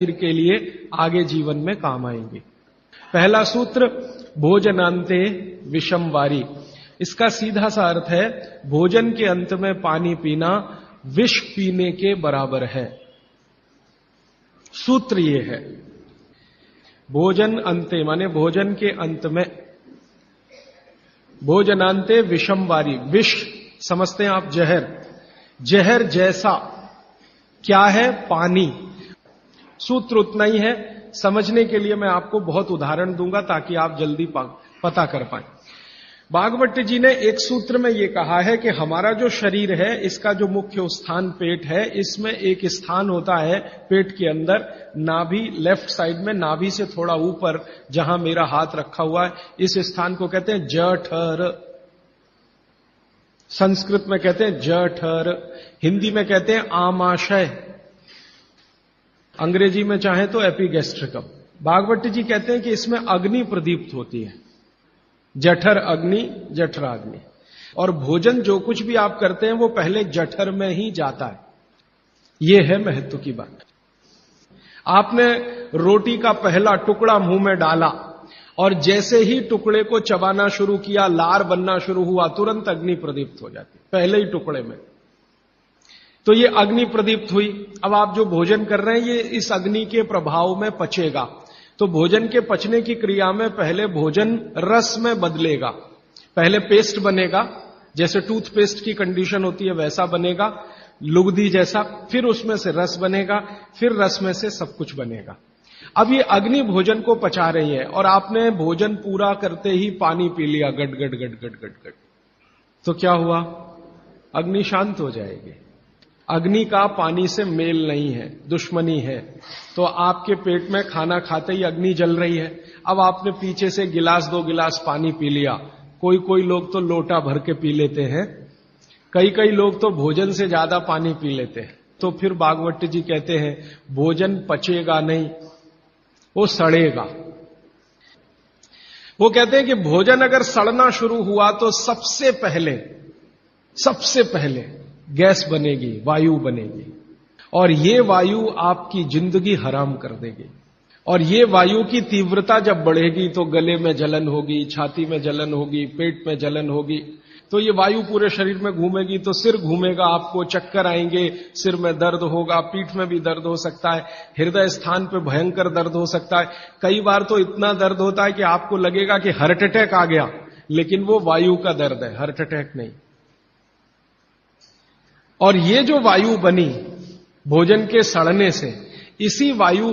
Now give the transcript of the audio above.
के लिए आगे जीवन में काम आएंगे। पहला सूत्र भोजनांते विषम वारी। इसका सीधा सा अर्थ है भोजन के अंत में पानी पीना विष पीने के बराबर है। सूत्र ये है भोजन अंते माने भोजन के अंत में, भोजनांते विषम वारी। विष समझते हैं आप जहर, जहर जैसा क्या है? पानी। सूत्र उतना ही है। समझने के लिए मैं आपको बहुत उदाहरण दूंगा ताकि आप जल्दी पता कर पाएं। भागवत जी ने एक सूत्र में यह कहा है कि हमारा जो शरीर है इसका जो मुख्य स्थान पेट है, इसमें एक स्थान होता है पेट के अंदर नाभि, लेफ्ट साइड में नाभि से थोड़ा ऊपर जहां मेरा हाथ रखा हुआ है, इस स्थान को कहते हैं जठर। संस्कृत में कहते हैं जठर, हिंदी में कहते हैं आमाशय, अंग्रेजी में चाहे तो एपिगैस्ट्रिकम। भागवत जी कहते हैं कि इसमें अग्नि प्रदीप्त होती है, जठर अग्नि, जठराग्नि। और भोजन जो कुछ भी आप करते हैं वो पहले जठर में ही जाता है। यह है महत्व की बात। आपने रोटी का पहला टुकड़ा मुंह में डाला और जैसे ही टुकड़े को चबाना शुरू किया, लार बनना शुरू हुआ, तुरंत अग्नि प्रदीप्त हो जाती पहले ही टुकड़े में। तो ये अग्नि प्रदीप्त हुई। अब आप जो भोजन कर रहे हैं ये इस अग्नि के प्रभाव में पचेगा। तो भोजन के पचने की क्रिया में पहले भोजन रस में बदलेगा। पहले पेस्ट बनेगा, जैसे टूथपेस्ट की कंडीशन होती है वैसा बनेगा, लुगदी जैसा। फिर उसमें से रस बनेगा, फिर रस में से सब कुछ बनेगा। अब ये अग्नि भोजन को पचा रही है और आपने भोजन पूरा करते ही पानी पी लिया, गट गट गट गट गट गट, तो क्या हुआ? अग्नि शांत हो जाएगी। अग्नि का पानी से मेल नहीं है, दुश्मनी है। तो आपके पेट में खाना खाते ही अग्नि जल रही है। अब आपने पीछे से गिलास 2 गिलास पानी पी लिया। कोई कोई लोग तो लोटा भर के पी लेते हैं, कई लोग तो भोजन से ज्यादा पानी पी लेते हैं। तो फिर भागवत जी कहते हैं भोजन पचेगा नहीं, वो सड़ेगा। वो कहते हैं कि भोजन अगर सड़ना शुरू हुआ तो सबसे पहले गैस बनेगी, वायु बनेगी, और ये वायु आपकी जिंदगी हराम कर देगी। और ये वायु की तीव्रता जब बढ़ेगी तो गले में जलन होगी, छाती में जलन होगी, पेट में जलन होगी। तो ये वायु पूरे शरीर में घूमेगी तो सिर घूमेगा, आपको चक्कर आएंगे, सिर में दर्द होगा, पीठ में भी दर्द हो सकता है, हृदय स्थान पे भयंकर दर्द हो सकता है। कई बार तो इतना दर्द होता है कि आपको लगेगा कि हार्ट अटैक आ गया, लेकिन वो वायु का दर्द है, हार्ट अटैक नहीं। और ये जो वायु बनी भोजन के सड़ने से, इसी वायु